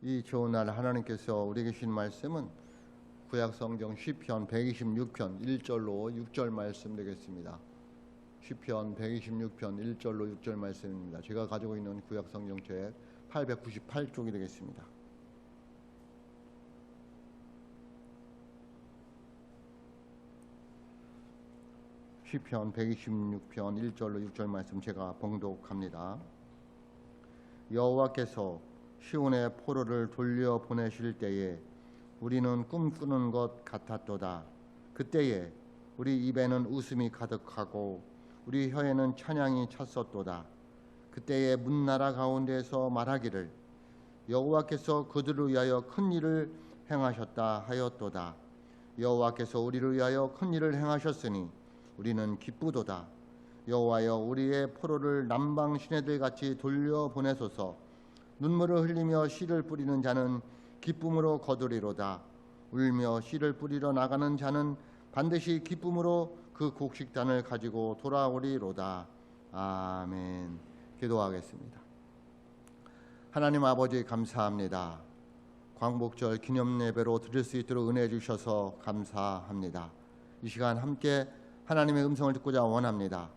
이 좋은 날 하나님께서 우리에게 주신 말씀은 구약성경 시편 126편 1절로 6절 말씀 되겠습니다. 시편 126편 1절로 6절 말씀입니다. 제가 가지고 있는 구약성경 책 898쪽이 되겠습니다. 시편 126편 1절로 6절 말씀 제가 봉독합니다. 여호와께서 시온의 포로를 돌려보내실 때에 우리는 꿈꾸는 것 같았도다. 그때에 우리 입에는 웃음이 가득하고 우리 혀에는 찬양이 찼었도다. 그때에 문나라 가운데서 말하기를 여호와께서 그들을 위하여 큰 일을 행하셨다 하였도다. 여호와께서 우리를 위하여 큰 일을 행하셨으니 우리는 기쁘도다. 여호와여 우리의 포로를 남방 시내들 같이 돌려보내소서. 눈물을 흘리며 씨를 뿌리는 자는 기쁨으로 거두리로다. 울며 씨를 뿌리러 나가는 자는 반드시 기쁨으로 그 곡식단을 가지고 돌아오리로다. 아멘. 기도하겠습니다. 하나님 아버지 감사합니다. 광복절 기념 예배로 드릴 수 있도록 은혜 주셔서 감사합니다. 이 시간 함께 하나님의 음성을 듣고자 원합니다.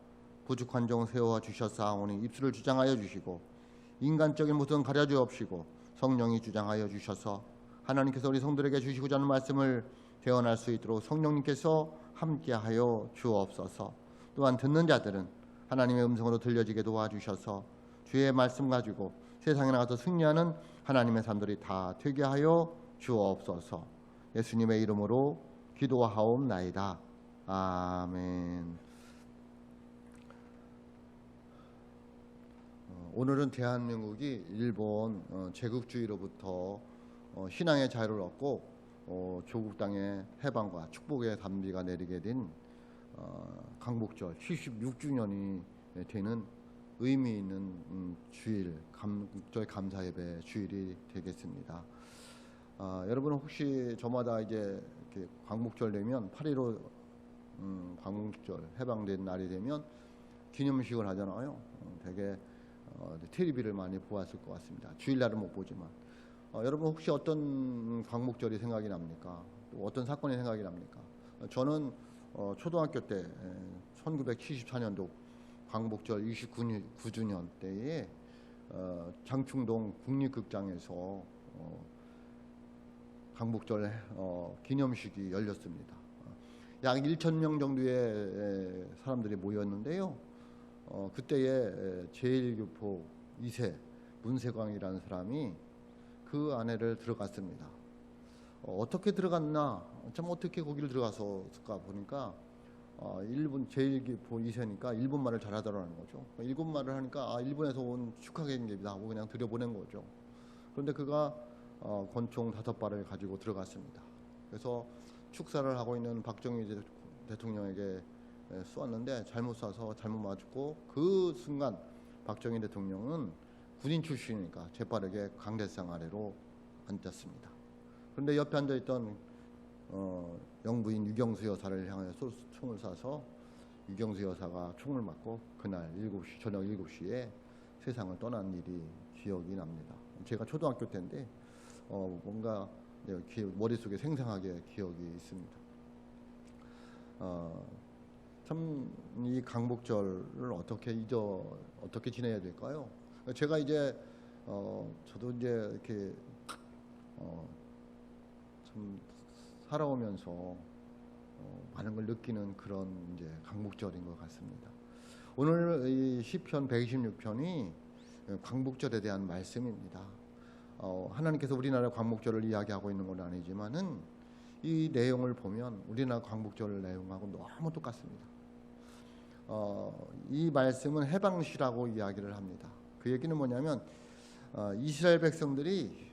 부족한 종 세워 주셨사오니 입술을 주장하여 주시고 인간적인 모습은 가려주옵시고 성령이 주장하여 주셔서 하나님께서 우리 성도에게 주시고자 하는 말씀을 대언할 수 있도록 성령님께서 함께하여 주옵소서. 또한 듣는 자들은 하나님의 음성으로 들려지게 도와주셔서 주의 말씀 가지고 세상에 나가서 승리하는 하나님의 사람들이 다 되게 하여 주옵소서. 예수님의 이름으로 기도하옵나이다. 아멘. 오늘은 대한민국이 일본 제국주의로부터 신앙의 자유를 얻고 조국 땅의 해방과 축복의 단비가 내리게 된 광복절 76주년이 되는 의미 있는 주일, 광복절 감사예배 주일이 되겠습니다. 여러분 혹시 저마다 이제 이렇게 광복절 되면 8.15 광복절 해방된 날이 되면 기념식을 하잖아요. 되게 TV를 많이 보았을 것 같습니다. 주일날은 못 보지만 여러분 혹시 어떤 광복절이 생각이 납니까? 또 어떤 사건이 생각이 납니까? 저는 초등학교 때 1974년도 광복절 29주년 때에 장충동 국립극장에서 광복절 기념식이 열렸습니다. 약 1,000명 정도의 사람들이 모였는데요. 그때에 제1교포 2세 문세광이라는 사람이 그 안에를 들어갔습니다. 어떻게 들어갔나? 참 어떻게 거기를 들어갔을까 보니까 일본 제1교포 2세니까 일본말을 잘하더라는 거죠. 일본말을 하니까 일본에서 온 축하객입니다 하고 그냥 들여보낸 거죠. 그런데 그가 권총 5발을 가지고 들어갔습니다. 그래서 축사를 하고 있는 박정희 대통령에게 쏘았는데 잘못 쏴서 잘못 맞고 그 순간 박정희 대통령은 군인 출신이니까 재빠르게 강대상 아래로 앉았습니다. 그런데 옆에 앉아있던 영부인 유경수 여사를 향해 총을 쏴서 유경수 여사가 총을 맞고 그날 저녁 7시에 세상을 떠난 일이 기억이 납니다. 제가 초등학교 때인데 뭔가 머릿속에 생생하게 기억이 있습니다. 참 이 광복절을 어떻게 지내야 될까요? 제가 이제 저도 이제 이렇게 참 살아오면서 많은 걸 느끼는 그런 이제 광복절인 것 같습니다. 오늘 이 시편 126편이 광복절에 대한 말씀입니다. 하나님께서 우리나라 광복절을 이야기하고 있는 건 아니지만은 이 내용을 보면 우리나라 광복절 내용하고 너무 똑같습니다. 이 말씀은 해방시라고 이야기를 합니다. 그 얘기는 뭐냐면 이스라엘 백성들이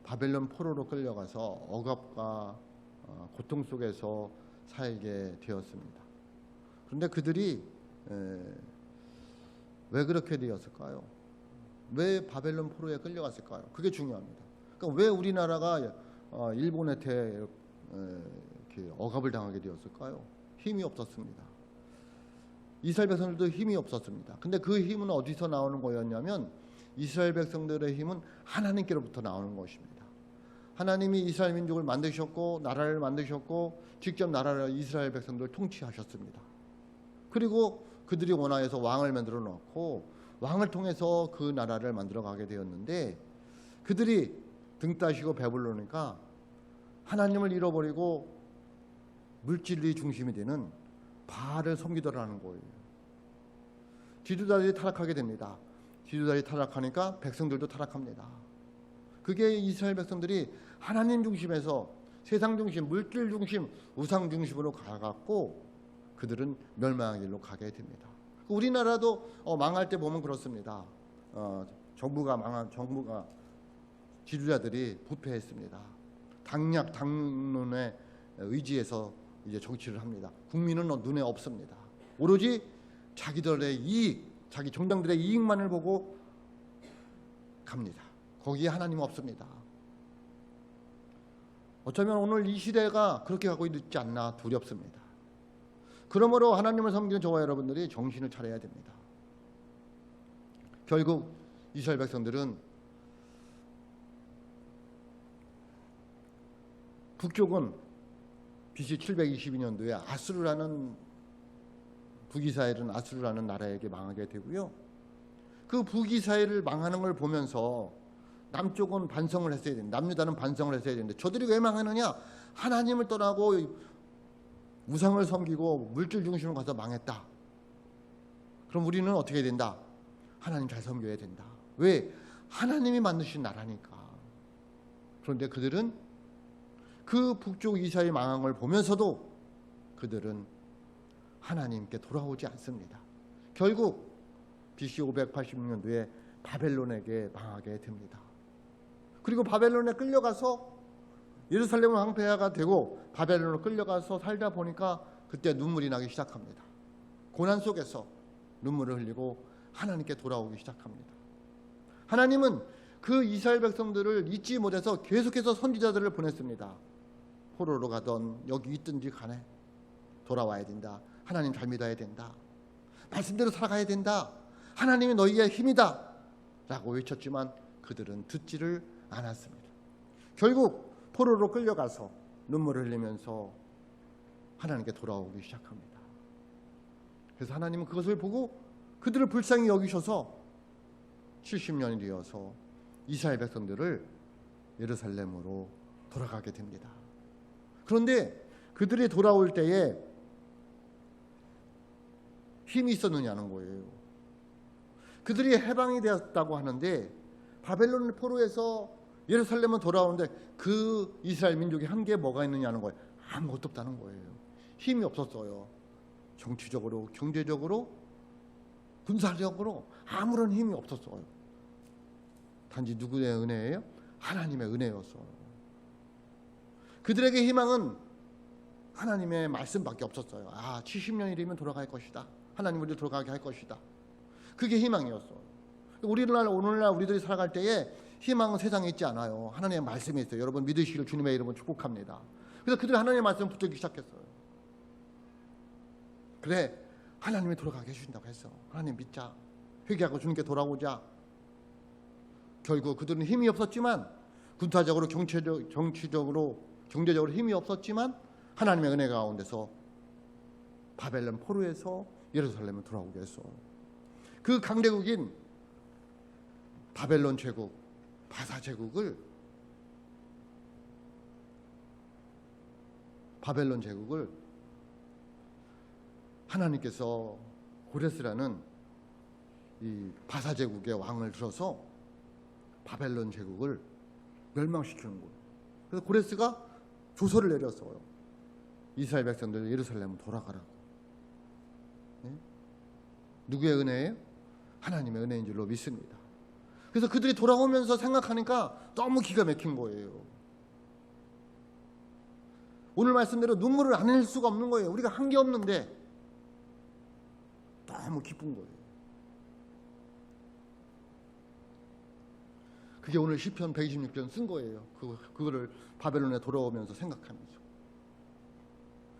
바벨론 포로로 끌려가서 억압과 고통 속에서 살게 되었습니다. 그런데 그들이 왜 그렇게 되었을까요? 왜 바벨론 포로에 끌려갔을까요? 그게 중요합니다. 그러니까 왜 우리나라가 일본한테 이렇게 억압을 당하게 되었을까요? 힘이 없었습니다. 이스라엘 백성들도 힘이 없었습니다. 근데 그 힘은 어디서 나오는 거였냐면 이스라엘 백성들의 힘은 하나님께로부터 나오는 것입니다. 하나님이 이스라엘 민족을 만드셨고 나라를 만드셨고 직접 나라를 이스라엘 백성들을 통치하셨습니다. 그리고 그들이 원하여서 왕을 만들어 놓고 왕을 통해서 그 나라를 만들어 가게 되었는데, 그들이 등 따시고 배불르니까 하나님을 잃어버리고 물질이 중심이 되는 바알을 섬기더라는 거예요. 지도자들이 타락하게 됩니다. 지도자들이 타락하니까 백성들도 타락합니다. 그게 이스라엘 백성들이 하나님 중심에서 세상 중심, 물질 중심, 우상 중심으로 가갖고 그들은 멸망의 길로 가게 됩니다. 우리나라도 망할 때 보면 그렇습니다. 정부가 지도자들이 부패했습니다. 당략, 당론의 의지에서 이제 정치를 합니다. 국민은 눈에 없습니다. 오로지 자기들의 이익, 자기 정당들의 이익만을 보고 갑니다. 거기에 하나님 없습니다. 어쩌면 오늘 이 시대가 그렇게 가고 있지 않나 두렵습니다. 그러므로 하나님을 섬기는 저와 여러분들이 정신을 차려야 됩니다. 결국 이스라엘 백성들은 북쪽은 BC 722년도에 아수르라는 북이스라엘은 아수르라는 나라에게 망하게 되고요. 그 북이스라엘을 망하는 걸 보면서 남쪽은 반성을 했어야 되는데, 남유다는 반성을 했어야 되는데, 저들이 왜 망하느냐? 하나님을 떠나고 우상을 섬기고 물질 중심으로 가서 망했다. 그럼 우리는 어떻게 해야 된다? 하나님 잘 섬겨야 된다. 왜? 하나님이 만드신 나라니까. 그런데 그들은 그 북쪽 이스라엘 망한 걸 보면서도 그들은 하나님께 돌아오지 않습니다. 결국 BC 586년도에 바벨론에게 망하게 됩니다. 그리고 바벨론에 끌려가서 예루살렘은 황폐화가 되고 바벨론으로 끌려가서 살다 보니까 그때 눈물이 나기 시작합니다. 고난 속에서 눈물을 흘리고 하나님께 돌아오기 시작합니다. 하나님은 그 이스라엘 백성들을 잊지 못해서 계속해서 선지자들을 보냈습니다. 포로로 가던 여기 있든지 간에 돌아와야 된다. 하나님 잘 믿어야 된다. 말씀대로 살아가야 된다. 하나님이 너희의 힘이다 라고 외쳤지만 그들은 듣지를 않았습니다. 결국 포로로 끌려가서 눈물을 흘리면서 하나님께 돌아오기 시작합니다. 그래서 하나님은 그것을 보고 그들을 불쌍히 여기셔서 70년이 되어서 이스라엘 백성들을 예루살렘으로 돌아가게 됩니다. 그런데 그들이 돌아올 때에 힘이 있었느냐는 거예요. 그들이 해방이 되었다고 하는데 바벨론 포로에서 예루살렘은 돌아오는데 그 이스라엘 민족이 한 게 뭐가 있느냐는 거예요. 아무것도 없다는 거예요. 힘이 없었어요. 정치적으로, 경제적으로, 군사적으로 아무런 힘이 없었어요. 단지 누구의 은혜예요? 하나님의 은혜였어요. 그들에게 희망은 하나님의 말씀밖에 없었어요. 70년이 되면 돌아갈 것이다. 하나님 우리를 돌아가게 할 것이다. 그게 희망이었어요. 오늘날 우리들이 살아갈 때에 희망은 세상에 있지 않아요. 하나님의 말씀에 있어요. 여러분 믿으시길 주님의 이름으로 축복합니다. 그래서 그들이 하나님의 말씀을 붙들기 시작했어요. 그래, 하나님이 돌아가게 해주신다고 했어. 하나님 믿자. 회개하고 주님께 돌아오자. 결국 그들은 힘이 없었지만, 군사적으로, 정치적으로, 경제적으로 힘이 없었지만 하나님의 은혜 가운데서 바벨론 포로에서 예루살렘을 돌아오게 했어요. 그 강대국인 바벨론 제국, 바사 제국을 하나님께서 고레스라는 이 바사 제국의 왕을 들어서 바벨론 제국을 멸망시키는 거예요. 그래서 고레스가 조서를 내렸어요. 이스라엘 백성들 예루살렘으로 돌아가라고. 네? 누구의 은혜예요? 하나님의 은혜인 줄로 믿습니다. 그래서 그들이 돌아오면서 생각하니까 너무 기가 막힌 거예요. 오늘 말씀대로 눈물을 안 흘릴 수가 없는 거예요. 우리가 한 게 없는데 너무 기쁜 거예요. 그게 오늘 시편 126편 쓴 거예요. 그거를 바벨론에 돌아오면서 생각하면서.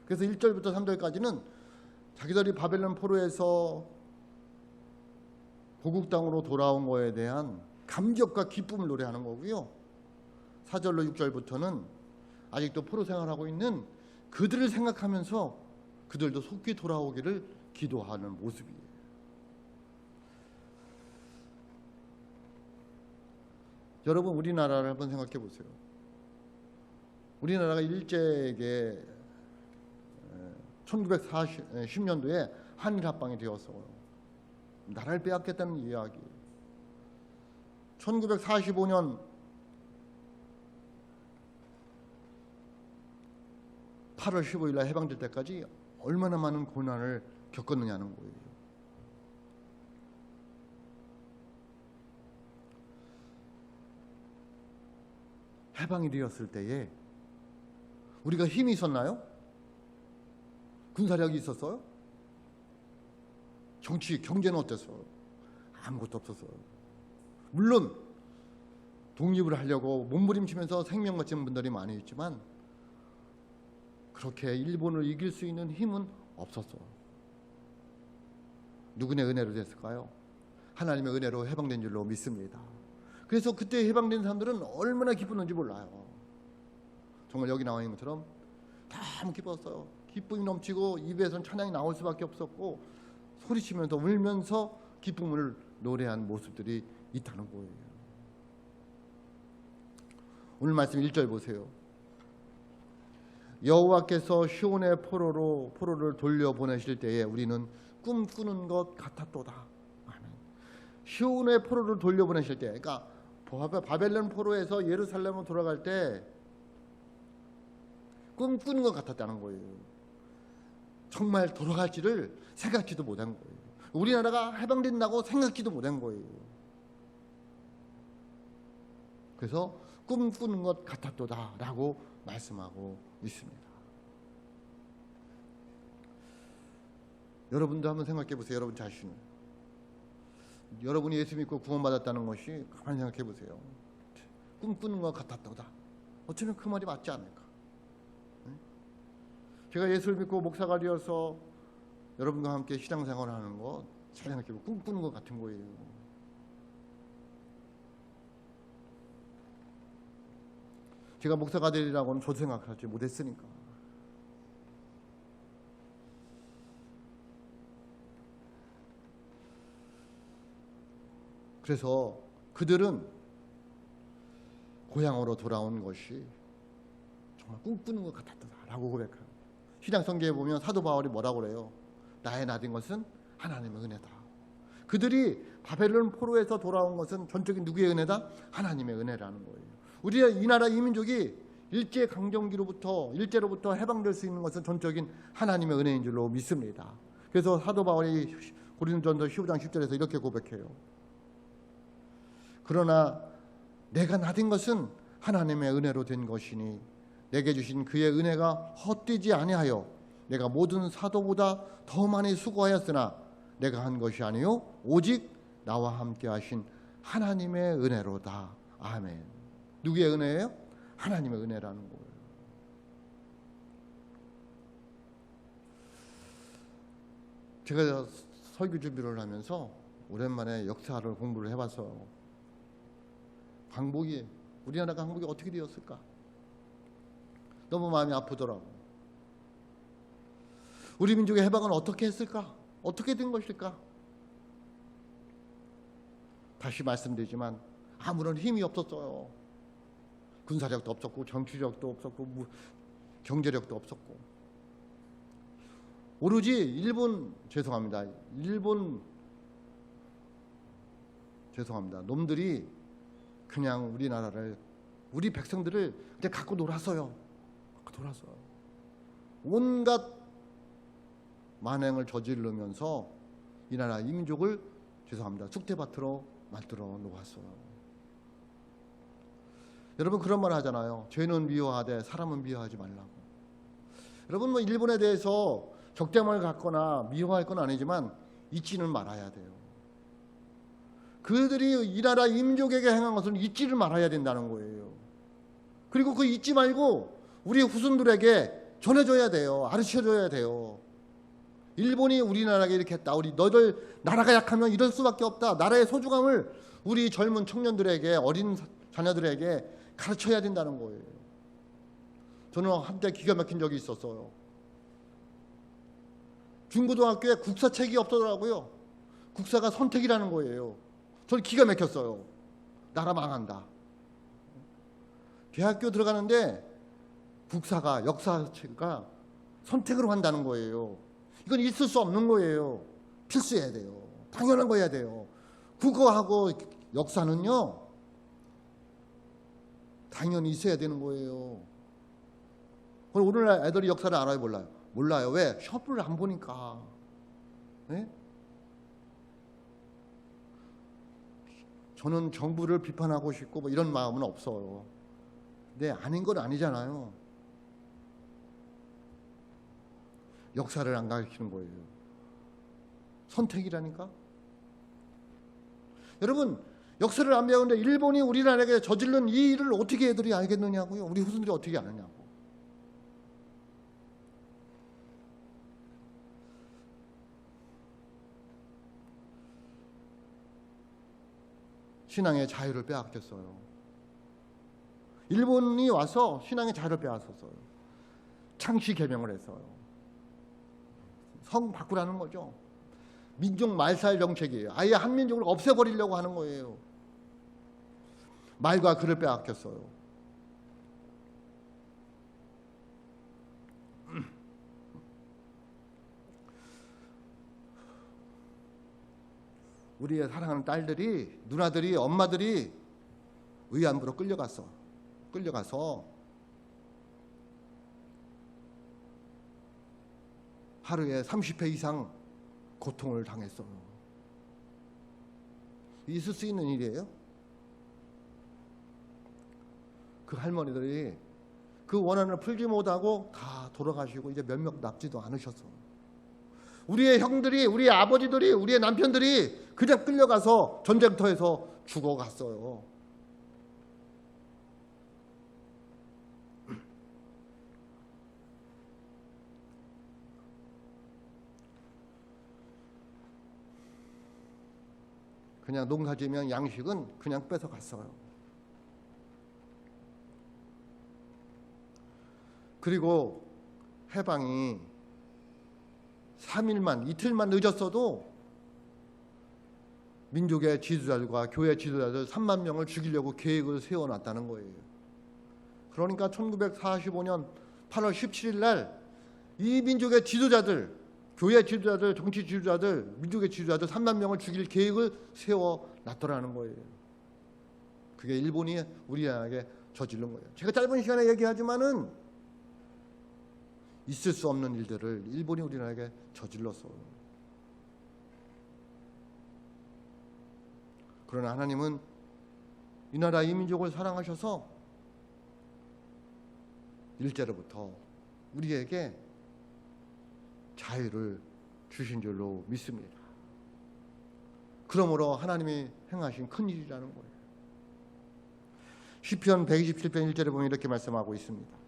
그래서 1절부터 3절까지는 자기들이 바벨론 포로에서 고국 땅으로 돌아온 거에 대한 감격과 기쁨을 노래하는 거고요. 4절로 6절부터는 아직도 포로 생활하고 있는 그들을 생각하면서 그들도 속히 돌아오기를 기도하는 모습이에요. 여러분, 우리나라를 한번 생각해 보세요. 우리나라가 일제에게 1940년도에 한일 합방이 되었어요. 나라를 빼앗겠다는 이야기. 1945년 8월 15일 날 해방될 때까지 얼마나 많은 고난을 겪었느냐는 거예요. 해방이 되었을 때에 우리가 힘이 있었나요? 군사력이 있었어요? 정치, 경제는 어땠어요? 아무것도 없었어요. 물론 독립을 하려고 몸부림치면서 생명 바치는 분들이 많이 있지만 그렇게 일본을 이길 수 있는 힘은 없었어요. 누구의 은혜로 됐을까요? 하나님의 은혜로 해방된 줄로 믿습니다. 그래서 그때 해방된 사람들은 얼마나 기쁘는지 몰라요. 정말 여기 나와 있는 것처럼 너무 기뻤어요. 기쁨이 넘치고 입에선 찬양이 나올 수밖에 없었고 소리치면서 울면서 기쁨을 노래한 모습들이 있다는 거예요. 오늘 말씀 1절 보세요. 여호와께서 시온의 포로를 돌려보내실 때에 우리는 꿈꾸는 것 같았도다. 아멘. 시온의 포로를 돌려보내실 때, 그러니까 바벨론 포로에서 예루살렘으로 돌아갈 때 꿈꾸는 것 같았다는 거예요. 정말 돌아갈지를 생각지도 못한 거예요. 우리나라가 해방된다고 생각지도 못한 거예요. 그래서 꿈꾸는 것 같았도다 라고 말씀하고 있습니다. 여러분도 한번 생각해 보세요. 여러분 자신을. 여러분이 예수 믿고 구원받았다는 것이 가만히 생각해 보세요. 꿈꾸는 것 같았도다. 어쩌면 그 말이 맞지 않을까. 제가 예수를 믿고 목사가 되어서 여러분과 함께 신앙생활을 하는 것 잘 생각해보면 꿈꾸는 것 같은 거예요. 제가 목사가 되리라고는 저도 생각하지 못했으니까. 그래서 그들은 고향으로 돌아온 것이 정말 꿈꾸는 것 같았다라고 고백합니다. 신약 성경에 보면 사도 바울이 뭐라고 그래요? 나의 나된 것은 하나님의 은혜다. 그들이 바벨론 포로에서 돌아온 것은 전적인 누구의 은혜다? 하나님의 은혜라는 거예요. 우리가 이 나라 이민족이 일제 강점기로부터 일제로부터 해방될 수 있는 것은 전적인 하나님의 은혜인 줄로 믿습니다. 그래서 사도 바울이 고린도전서 15장 10절에서 이렇게 고백해요. 그러나 내가 나된 것은 하나님의 은혜로 된 것이니 내게 주신 그의 은혜가 헛되지 아니하여 내가 모든 사도보다 더 많이 수고하였으나 내가 한 것이 아니요 오직 나와 함께 하신 하나님의 은혜로다. 아멘. 누구의 은혜예요? 하나님의 은혜라는 거예요. 제가 설교 준비를 하면서 오랜만에 역사를 공부를 해봤어요. 항복이, 우리나라가 항복이 어떻게 되었을까? 너무 마음이 아프더라고. 우리 민족의 해방은 어떻게 했을까? 어떻게 된 것일까? 다시 말씀드리지만 아무런 힘이 없었어요. 군사력도 없었고 정치력도 없었고 경제력도 없었고 오로지 일본 놈들이 그냥 우리나라를 우리 백성들을 그냥 갖고 놀았어요. 온갖 만행을 저지르면서 이 나라 이민족을 쑥대밭으로 만들어 놓았어요. 여러분 그런 말 하잖아요. 죄는 미워하되 사람은 미워하지 말라고. 여러분 뭐 일본에 대해서 적대감을 갖거나 미워할 건 아니지만 잊지는 말아야 돼요. 그들이 이 나라 이민족에게 행한 것을 잊지를 말아야 된다는 거예요. 그리고 그 잊지 말고 우리 후손들에게 전해줘야 돼요. 가르쳐줘야 돼요. 일본이 우리나라에게 이렇게 했다. 우리 너희들 나라가 약하면 이럴 수밖에 없다. 나라의 소중함을 우리 젊은 청년들에게, 어린 자녀들에게 가르쳐야 된다는 거예요. 저는 한때 기가 막힌 적이 있었어요. 중고등학교에 국사책이 없더라고요. 국사가 선택이라는 거예요. 저는 기가 막혔어요. 나라 망한다. 대학교 들어가는데 국사가, 역사가 선택으로 한다는 거예요. 이건 있을 수 없는 거예요. 필수해야 돼요. 당연한 거 해야 돼요. 국어하고 역사는요, 당연히 있어야 되는 거예요. 그럼 오늘날 애들이 역사를 알아요, 몰라요? 몰라요. 왜? 시험을 안 보니까. 네? 저는 정부를 비판하고 싶고 뭐 이런 마음은 없어요. 근데 아닌 건 아니잖아요. 역사를 안 가르치는 거예요. 선택이라니까. 여러분, 역사를 안 배우는데 일본이 우리나라에게 저지른 이 일을 어떻게 애들이 알겠느냐고요. 우리 후손들이 어떻게 아느냐고. 신앙의 자유를 빼앗겼어요. 일본이 와서 신앙의 자유를 빼앗았어요. 창씨 개명을 했어요. 성 바꾸라는 거죠. 민족 말살 정책이에요. 아예 한민족을 없애버리려고 하는 거예요. 말과 글을 빼앗겼어요. 우리의 사랑하는 딸들이, 누나들이, 엄마들이 위안부로 끌려가서 하루에 30회 이상 고통을 당했어요. 있을 수 있는 일이에요? 그 할머니들이 그 원한을 풀지 못하고 다 돌아가시고 이제 몇 명 남지도 않으셨어요. 우리의 형들이, 우리의 아버지들이, 우리의 남편들이 그냥 끌려가서 전쟁터에서 죽어갔어요. 그냥 농사지면 양식은 그냥 뺏어갔어요. 그리고 해방이 3일만, 이틀만 늦었어도 민족의 지도자들과 교회 지도자들 3만 명을 죽이려고 계획을 세워놨다는 거예요. 그러니까 1945년 8월 17일 날 이 민족의 지도자들, 교회 지도자들, 정치 지도자들, 민족의 지도자들 3만 명을 죽일 계획을 세워놨더라는 거예요. 그게 일본이 우리나라에게 저지른 거예요. 제가 짧은 시간에 얘기하지만은 있을 수 없는 일들을 일본이 우리나라에게 저질렀어요. 그러나 하나님은 이 나라 이 민족을 사랑하셔서 일제로부터 우리에게 자유를 주신 줄로 믿습니다. 그러므로 하나님이 행하신 큰 일이라는 거예요. 시편 127편 1절에 보면 이렇게 말씀하고 있습니다.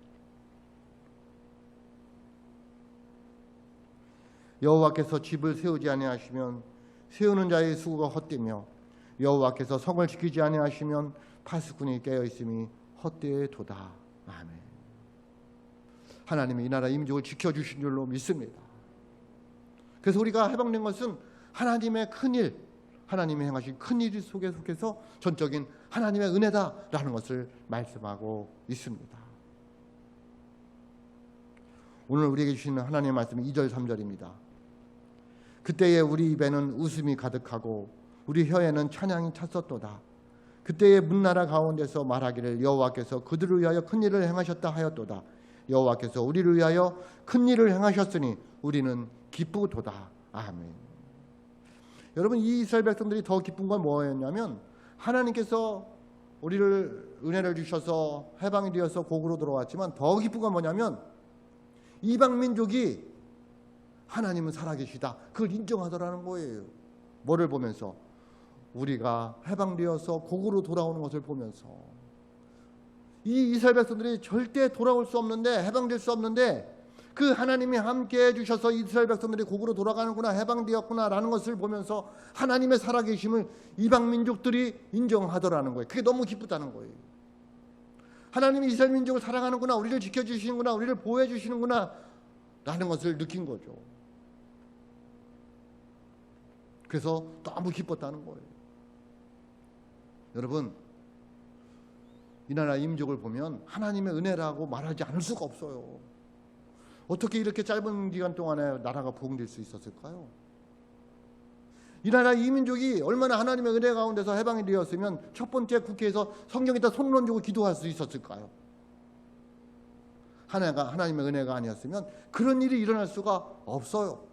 여호와께서 집을 세우지 아니하시면 세우는 자의 수고가 헛되며 여호와께서 성을 지키지 아니하시면 파수꾼이 깨어있음이 헛되도다. 아멘. 하나님이 이 나라 이 민족을 지켜주신 줄로 믿습니다. 그래서 우리가 해방된 것은 하나님의 큰일, 하나님이 행하신 큰일 속에 속해서 전적인 하나님의 은혜다라는 것을 말씀하고 있습니다. 오늘 우리에게 주시는 하나님의 말씀은 2절 3절입니다. 그때에 우리 입에는 웃음이 가득하고 우리 혀에는 찬양이 찼었도다. 그때에 문나라 가운데서 말하기를 여호와께서 그들을 위하여 큰 일을 행하셨다 하였도다. 여호와께서 우리를 위하여 큰 일을 행하셨으니 우리는 기쁘도다. 아멘. 여러분, 이 이스라엘 백성들이 더 기쁜 건 뭐였냐면 하나님께서 우리를 은혜를 주셔서 해방이 되어서 고국으로 들어왔지만 더 기쁜 건 뭐냐면 이방 민족이 하나님은 살아계시다, 그걸 인정하더라는 거예요. 뭐를 보면서? 우리가 해방되어서 고국으로 돌아오는 것을 보면서. 이 이스라엘 백성들이 절대 돌아올 수 없는데, 해방될 수 없는데 그 하나님이 함께해 주셔서 이스라엘 백성들이 곡으로 돌아가는구나, 해방되었구나라는 것을 보면서 하나님의 살아계심을 이방 민족들이 인정하더라는 거예요. 그게 너무 기쁘다는 거예요. 하나님이 이스라엘 민족을 사랑하는구나, 우리를 지켜주시는구나, 우리를 보호해 주시는구나 라는 것을 느낀 거죠. 그래서 너무 기뻤다는 거예요. 여러분, 이 나라 이 민족을 보면 하나님의 은혜라고 말하지 않을 수가 없어요. 어떻게 이렇게 짧은 기간 동안에 나라가 부흥될 수 있었을까요? 이 나라 이 민족이 얼마나 하나님의 은혜 가운데서 해방이 되었으면 첫 번째 국회에서 성경에다 손을 얹고 기도할 수 있었을까요? 하나님의 은혜가 아니었으면 그런 일이 일어날 수가 없어요.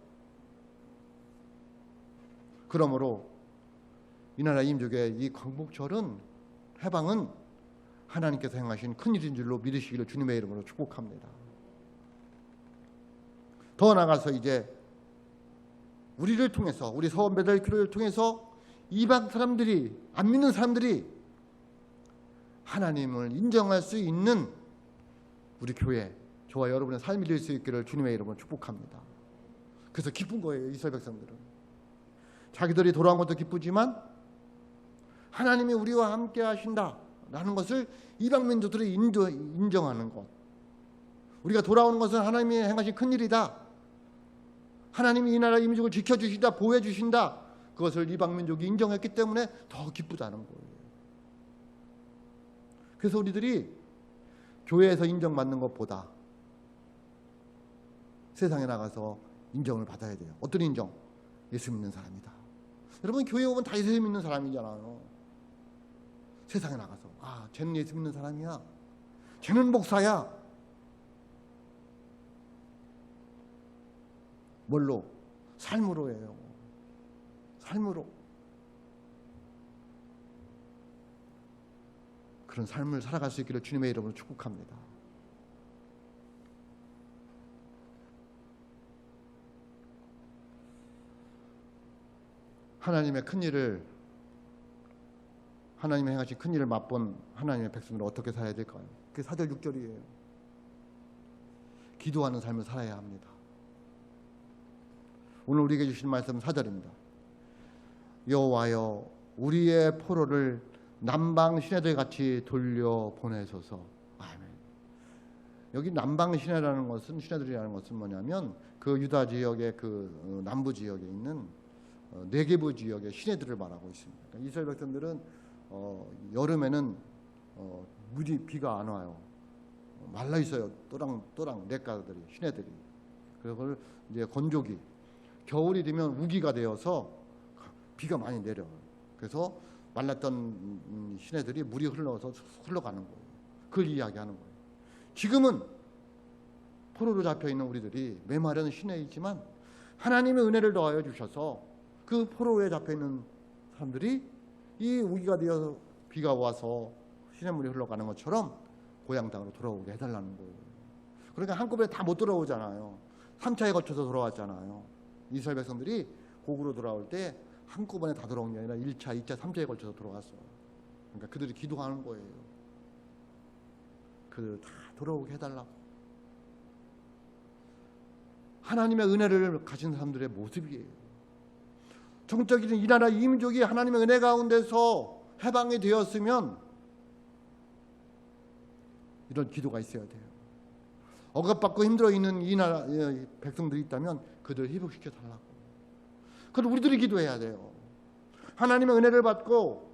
그러므로 이 나라 이 민족의 이 광복절은, 해방은 하나님께서 행하신 큰일인 줄로 믿으시기를 주님의 이름으로 축복합니다. 더 나아가서 이제 우리를 통해서, 우리 서원배들 교회를 통해서 이방 사람들이, 안 믿는 사람들이 하나님을 인정할 수 있는 우리 교회, 저와 여러분의 삶이 될 수 있기를 주님의 이름으로 축복합니다. 그래서 기쁜 거예요. 이스라엘 백성들은 자기들이 돌아온 것도 기쁘지만 하나님이 우리와 함께 하신다라는 것을 이방 민족들이 인정하는 것, 우리가 돌아오는 것은 하나님이 행하신 큰일이다, 하나님이 이 나라 이 민족을 지켜주신다, 보호해 주신다, 그것을 이방 민족이 인정했기 때문에 더 기쁘다는 거예요. 그래서 우리들이 교회에서 인정받는 것보다 세상에 나가서 인정을 받아야 돼요. 어떤 인정? 예수 믿는 사람이다. 여러분, 교회 오면 다 예수 믿는 사람이잖아요. 세상에 나가서 쟤는 예수 믿는 사람이야, 쟤는 목사야. 뭘로? 삶으로예요. 삶으로. 그런 삶을 살아갈 수 있기를 주님의 이름으로 축복합니다. 하나님의 큰일을, 하나님이 행하신 큰일을 맛본 하나님의 백성들은 어떻게 살아야 될까요? 그게 4절 6절이에요. 기도하는 삶을 살아야 합니다. 오늘 우리에게 주신 말씀은 4절입니다. 여호와여, 우리의 포로를 남방 시내들 같이 돌려보내소서. 아멘. 여기 남방 시내라는 것은, 시내들이라는 것은 뭐냐면 그 유다 지역의 그 남부 지역에 있는 네게부 지역의 시내들을 말하고 있습니다. 그러니까 이스라엘 백성들은 여름에는 비가 안 와요. 말라 있어요. 또랑 냇가들이, 시내들이. 그걸 이제 건조기, 겨울이 되면 우기가 되어서 비가 많이 내려요. 그래서 말랐던 시내들이 물이 흘러가는 거예요. 그걸 이야기하는 거예요. 지금은 포로로 잡혀 있는 우리들이 메마른 시내이지만 하나님의 은혜를 더하여 주셔서 그 포로에 잡혀 있는 사람들이 이 우기가 되어 비가 와서 시냇물이 흘러가는 것처럼 고향 땅으로 돌아오게 해달라는 거예요. 그러니까 한꺼번에 다 못 돌아오잖아요. 3차에 걸쳐서 돌아왔잖아요. 이스라엘 백성들이 곡으로 돌아올 때 한꺼번에 다 돌아온 게 아니라 1차, 2차, 3차에 걸쳐서 돌아왔어요. 그러니까 그들이 기도하는 거예요. 그들 다 돌아오게 해달라고. 하나님의 은혜를 가진 사람들의 모습이에요. 정적인 이 나라 이 민족이 하나님의 은혜 가운데서 해방이 되었으면 이런 기도가 있어야 돼요. 억압받고 힘들어 있는 이 나라 백성들이 있다면 그들을 회복시켜 달라고. 그걸 우리들이 기도해야 돼요. 하나님의 은혜를 받고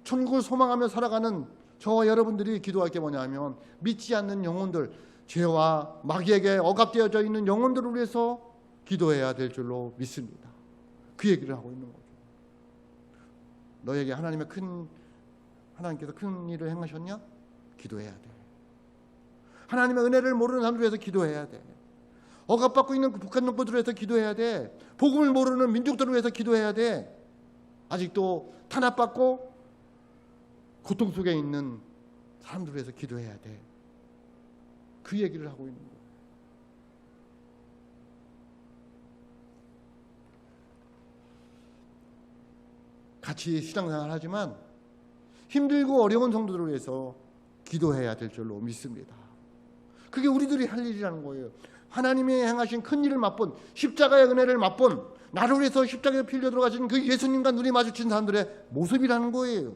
천국을 소망하며 살아가는 저와 여러분들이 기도할 게 뭐냐면 믿지 않는 영혼들, 죄와 마귀에게 억압되어져 있는 영혼들을 위해서 기도해야 될 줄로 믿습니다. 그 얘기를 하고 있는 거죠. 너에게 하나님께서 큰 일을 행하셨냐? 기도해야 돼. 하나님의 은혜를 모르는 사람들 위해서 기도해야 돼. 억압받고 있는 북한 농부들을 위해서 기도해야 돼. 복음을 모르는 민족들을 위해서 기도해야 돼. 아직도 탄압받고 고통 속에 있는 사람들을 위해서 기도해야 돼. 그 얘기를 하고 있는 거예요. 같이 신앙생활 하지만 힘들고 어려운 성도들을 위해서 기도해야 될 줄로 믿습니다. 그게 우리들이 할 일이라는 거예요. 하나님이 행하신 큰 일을 맛본, 십자가의 은혜를 맛본, 나를 위해서 십자가에 피 흘려 들어가신 그 예수님과 눈이 마주친 사람들의 모습이라는 거예요.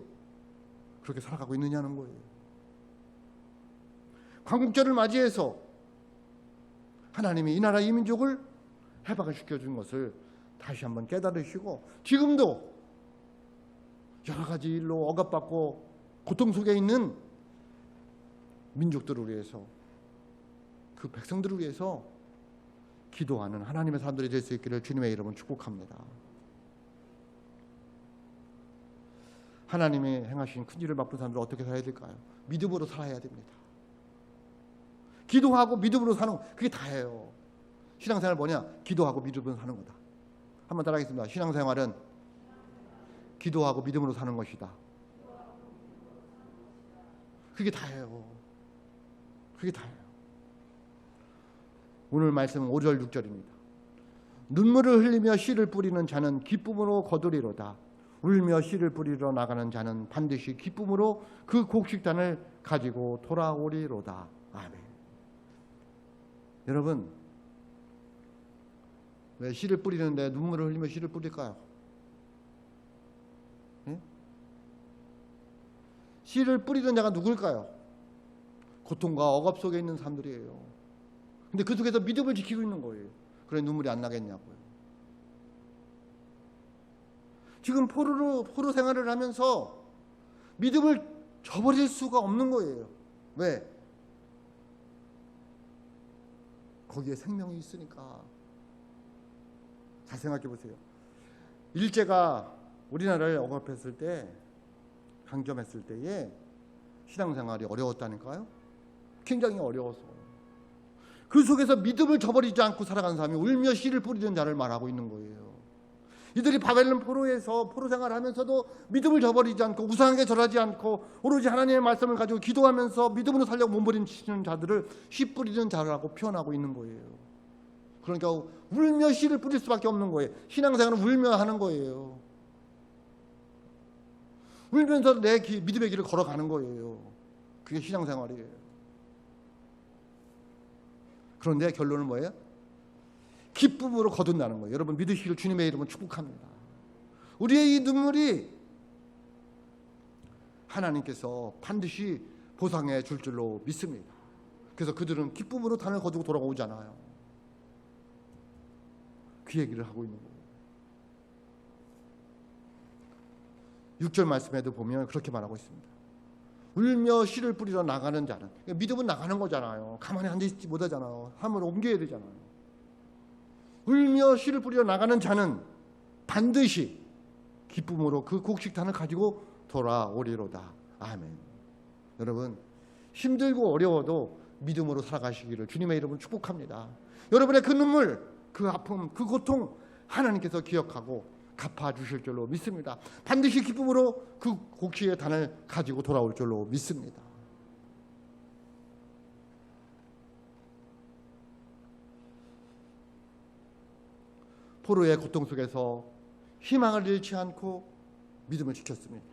그렇게 살아가고 있느냐는 거예요. 광복절을 맞이해서 하나님이 이 나라 이 민족을 해방을 시켜준 것을 다시 한번 깨달으시고, 지금도 여러 가지 일로 억압받고 고통 속에 있는 민족들을 위해서, 그 백성들을 위해서 기도하는 하나님의 사람들이 될 수 있기를 주님의 이름으로 축복합니다. 하나님이 행하신 큰 일을 맛본 사람들은 어떻게 살아야 될까요? 믿음으로 살아야 됩니다. 기도하고 믿음으로 사는, 그게 다예요. 신앙생활 뭐냐? 기도하고 믿음으로 사는 거다. 한번 따라하겠습니다. 신앙생활은 기도하고 믿음으로 사는 것이다. 그게 다예요. 그게 다예요. 오늘 말씀은 5절 6절입니다. 눈물을 흘리며 씨를 뿌리는 자는 기쁨으로 거두리로다. 울며 씨를 뿌리러 나가는 자는 반드시 기쁨으로 그 곡식단을 가지고 돌아오리로다. 아멘. 여러분, 왜 씨를 뿌리는데 눈물을 흘리며 씨를 뿌릴까요? 예? 씨를 뿌리는 자가 누굴까요? 고통과 억압 속에 있는 사람들이에요. 근데 그 속에서 믿음을 지키고 있는 거예요. 그래 눈물이 안 나겠냐고요. 지금 포로 생활을 하면서 믿음을 저버릴 수가 없는 거예요. 왜? 거기에 생명이 있으니까. 잘 생각해 보세요. 일제가 우리나라를 억압했을 때, 강점했을 때에 신앙생활이 어려웠다니까요. 굉장히 어려워서. 그 속에서 믿음을 저버리지 않고 살아가는 사람이 울며 씨를 뿌리는 자를 말하고 있는 거예요. 이들이 바벨론 포로에서 포로 생활하면서도 믿음을 저버리지 않고 우상에게 절하지 않고 오로지 하나님의 말씀을 가지고 기도하면서 믿음으로 살려고 몸부림치는 자들을 씨 뿌리는 자라고 표현하고 있는 거예요. 그러니까 울며 씨를 뿌릴 수밖에 없는 거예요. 신앙생활은 울며 하는 거예요. 울면서 내 믿음의 길을 걸어가는 거예요. 그게 신앙생활이에요. 그런데 결론은 뭐예요? 기쁨으로 거둔다는 거예요. 여러분 믿으시길 주님의 이름으로 축복합니다. 우리의 이 눈물이 하나님께서 반드시 보상해 줄 줄로 믿습니다. 그래서 그들은 기쁨으로 단을 거두고 돌아오잖아요. 그 얘기를 하고 있는 거예요. 6절 말씀에도 보면 그렇게 말하고 있습니다. 울며 씨를 뿌리러 나가는 자는, 믿음은 나가는 거잖아요. 가만히 앉아있지 못하잖아요. 함을 옮겨야 되잖아요. 울며 씨를 뿌리러 나가는 자는 반드시 기쁨으로 그 곡식단을 가지고 돌아오리로다. 아멘. 여러분 힘들고 어려워도 믿음으로 살아가시기를 주님의 이름으로 축복합니다. 여러분의 그 눈물, 그 아픔, 그 고통 하나님께서 기억하고 갚아주실 줄로 믿습니다. 반드시 기쁨으로 그 곡식의 단을 가지고 돌아올 줄로 믿습니다. 포로의 고통 속에서 희망을 잃지 않고 믿음을 지켰습니다.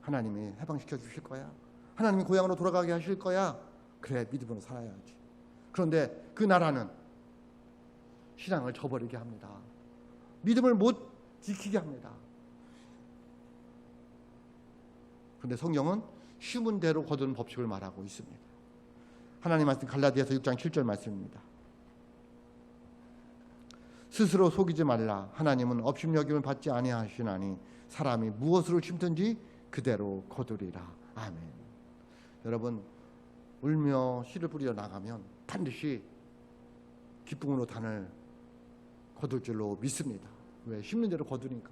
하나님이 해방시켜 주실 거야. 하나님이 고향으로 돌아가게 하실 거야. 그래 믿음으로 살아야지. 그런데 그 나라는 신앙을 저버리게 합니다. 믿음을 못 지키게 합니다. 그런데 성경은 쉬운 대로 거두는 법칙을 말하고 있습니다. 하나님 말씀 갈라디아서 6장 7절 말씀입니다. 스스로 속이지 말라. 하나님은 업신여김을 받지 아니하시나니 사람이 무엇으로 심든지 그대로 거두리라. 아멘. 여러분 울며 씨를 뿌리러 나가면 반드시 기쁨으로 단을 거둘 줄로 믿습니다. 왜? 심는 대로 거두니까.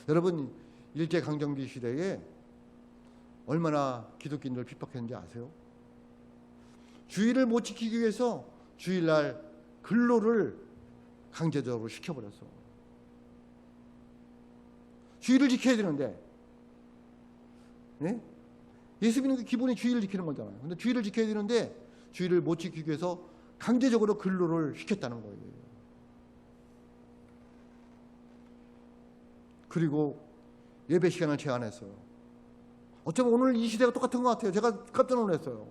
여러분 일제강점기 시대에 얼마나 기독교인들 핍박했는지 아세요? 주일을 못 지키기 위해서 주일날 근로를 강제적으로 시켜버렸어. 주일을 지켜야 되는데, 네? 예수 믿는 게 기본이 주일을 지키는 거잖아요. 근데 주일을 지켜야 되는데 주일을 못 지키기 위해서 강제적으로 근로를 시켰다는 거예요. 그리고 예배 시간을 제한했어요. 어쩌면 오늘 이 시대가 똑같은 것 같아요. 제가 깜짝 놀랐어요.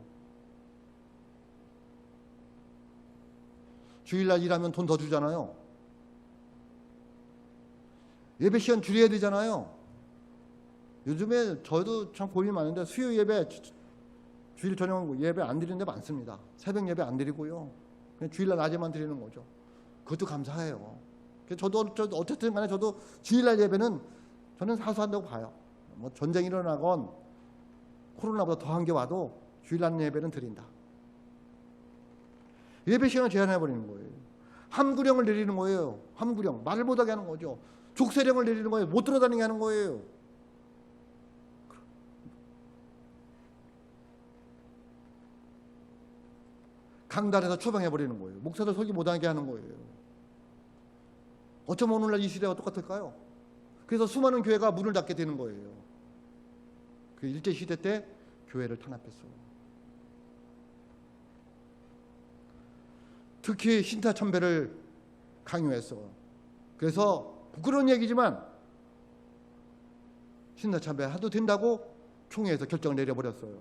주일날 일하면 돈 더 주잖아요. 예배 시간 줄여야 되잖아요. 요즘에 저도 참 고민이 많은데 수요 예배, 주일 저녁 예배 안 드리는 데 많습니다. 새벽 예배 안 드리고요. 그냥 주일날 낮에만 드리는 거죠. 그것도 감사해요. 저도 어쨌든 간에 저도 주일날 예배는 저는 사소한다고 봐요. 뭐 전쟁이 일어나건 코로나보다 더한 게 와도 주일날 예배는 드린다. 예배 시간을 제한해버리는 거예요. 함구령을 내리는 거예요. 함구령. 말을 못하게 하는 거죠. 족쇄령을 내리는 거예요. 못 돌아다니게 하는 거예요. 강단에서 처방해버리는 거예요. 목사들 설교 못하게 하는 거예요. 어쩌면 오늘날 이 시대와 똑같을까요? 그래서 수많은 교회가 문을 닫게 되는 거예요. 그 일제시대 때 교회를 탄압했어요. 특히 신타참배를 강요했어요. 그래서 부끄러운 얘기지만 신타참배 해도 된다고 총회에서 결정을 내려버렸어요.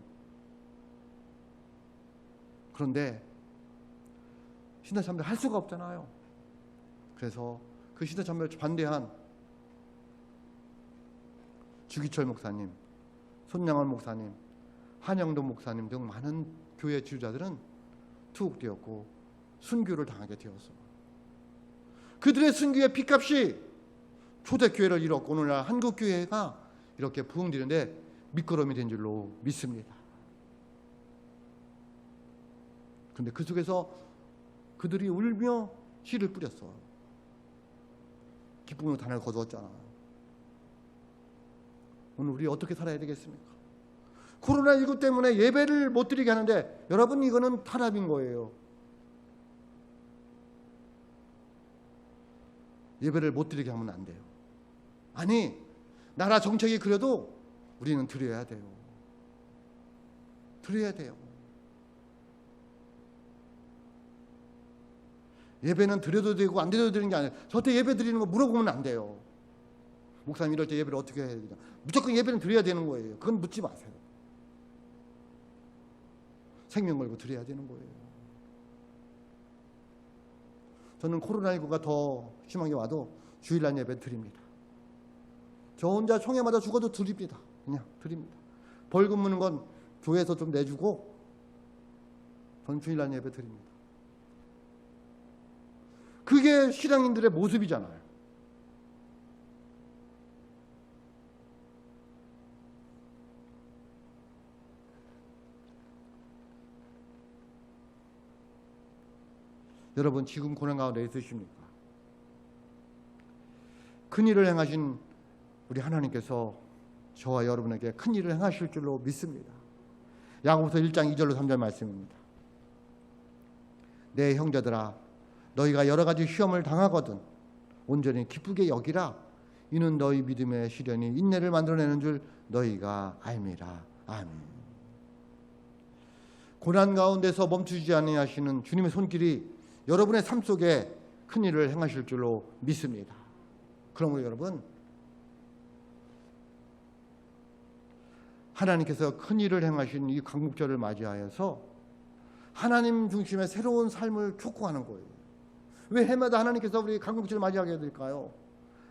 그런데 신타참배를 할 수가 없잖아요. 그래서 그 신타참배를 반대한 주기철 목사님, 손양원 목사님, 한영돈 목사님 등 많은 교회 지도자들은 투옥되었고 순교를 당하게 되었어. 그들의 순교의 피값이 초대교회를 이뤘고 오늘날 한국교회가 이렇게 부흥되는데 밑거름이 된 줄로 믿습니다. 그런데 그 속에서 그들이 울며 씨를 뿌렸어. 기쁨으로 단을 거두었잖아. 오늘 우리 어떻게 살아야 되겠습니까? 코로나19 때문에 예배를 못 드리게 하는데 여러분 이거는 탄압인 거예요. 예배를 못 드리게 하면 안 돼요. 아니 나라 정책이 그래도 우리는 드려야 돼요. 드려야 돼요. 예배는 드려도 되고 안 드려도 되는 게 아니에요. 저한테 예배 드리는 거 물어보면 안 돼요. 목사님 이럴 때 예배를 어떻게 해야 되냐. 무조건 예배는 드려야 되는 거예요. 그건 묻지 마세요. 생명 걸고 드려야 되는 거예요. 저는 코로나19가 더 심하게 와도 주일날 예배 드립니다. 저 혼자 총회마다 죽어도 드립니다. 그냥 드립니다. 벌금 무는 건 교회에서 좀 내주고 저는 주일날 예배 드립니다. 그게 신앙인들의 모습이잖아요. 여러분 지금 고난 가운데 있으십니까? 큰일을 행하신 우리 하나님께서 저와 여러분에게 큰일을 행하실 줄로 믿습니다. 야고보서 1장 2절로 3절 말씀입니다. 내 형제들아 너희가 여러 가지 시험을 당하거든 온전히 기쁘게 여기라. 이는 너희 믿음의 시련이 인내를 만들어내는 줄 너희가 알미라. 아멘. 고난 가운데서 멈추지 아니하시는 주님의 손길이 여러분의 삶 속에 큰일을 행하실 줄로 믿습니다. 그러므로 여러분 하나님께서 큰일을 행하신 이 광복절을 맞이하여서 하나님 중심의 새로운 삶을 촉구하는 거예요. 왜 해마다 하나님께서 우리 광복절을 맞이하게 될까요?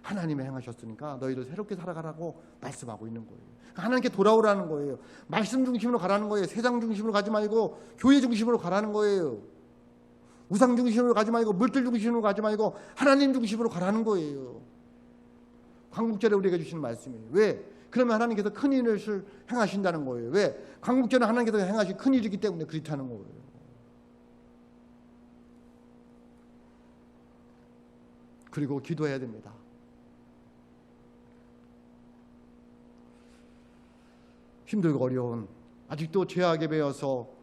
하나님이 행하셨으니까 너희도 새롭게 살아가라고 말씀하고 있는 거예요. 하나님께 돌아오라는 거예요. 말씀 중심으로 가라는 거예요. 세상 중심으로 가지 말고 교회 중심으로 가라는 거예요. 우상 중심으로 가지 말고 물질 중심으로 가지 말고 하나님 중심으로 가라는 거예요. 광복절에 우리에게 주시는 말씀이에요. 왜? 그러면 하나님께서 큰 일을 행하신다는 거예요. 왜? 광복절은 하나님께서 행하신 큰 일이기 때문에 그렇다는 거예요. 그리고 기도해야 됩니다. 힘들고 어려운 아직도 죄악에 배어서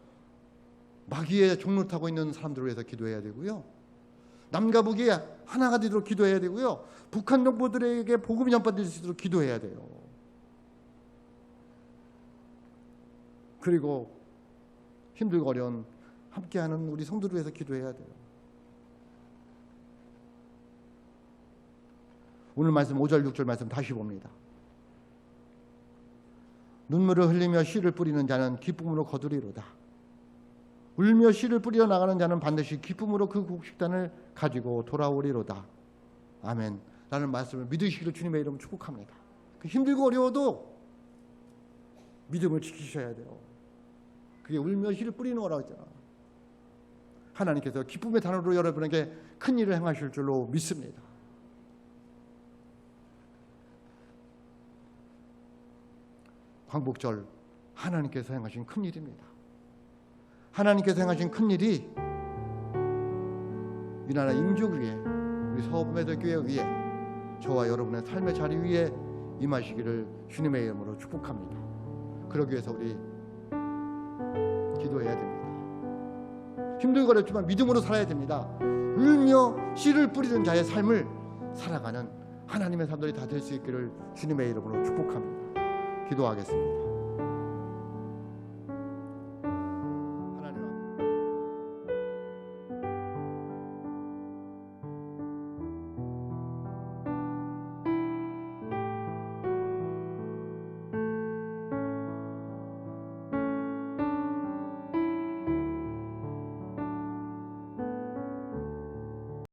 마귀의 종로 타고 있는 사람들을 위해서 기도해야 되고요. 남과 북이 하나가 되도록 기도해야 되고요. 북한 동포들에게 복음이 전파될 수 있도록 기도해야 돼요. 그리고 힘들고 어려운 함께하는 우리 성도를 위해서 기도해야 돼요. 오늘 말씀 5절 6절 말씀 다시 봅니다. 눈물을 흘리며 씨를 뿌리는 자는 기쁨으로 거두리로다. 울며 씨를 뿌려 나가는 자는 반드시 기쁨으로 그 곡식단을 가지고 돌아오리로다. 아멘. 라는 말씀을 믿으시기를 주님의 이름으로 축복합니다. 힘들고 어려워도 믿음을 지키셔야 돼요. 그게 울며 씨를 뿌리는 거라고 했잖아. 하나님께서 기쁨의 단어로 여러분에게 큰 일을 행하실 줄로 믿습니다. 광복절 하나님께서 행하신 큰 일입니다. 하나님께서 행하신 큰 일이 이 나라 인족 위에, 우리 서부매도 교회 위에, 저와 여러분의 삶의 자리 위에 임하시기를 주님의 이름으로 축복합니다. 그러기 위해서 우리 기도해야 됩니다. 힘들고 어렵지만 믿음으로 살아야 됩니다. 울며 씨를 뿌리는 자의 삶을 살아가는 하나님의 사람들이 다 될 수 있기를 주님의 이름으로 축복합니다. 기도하겠습니다.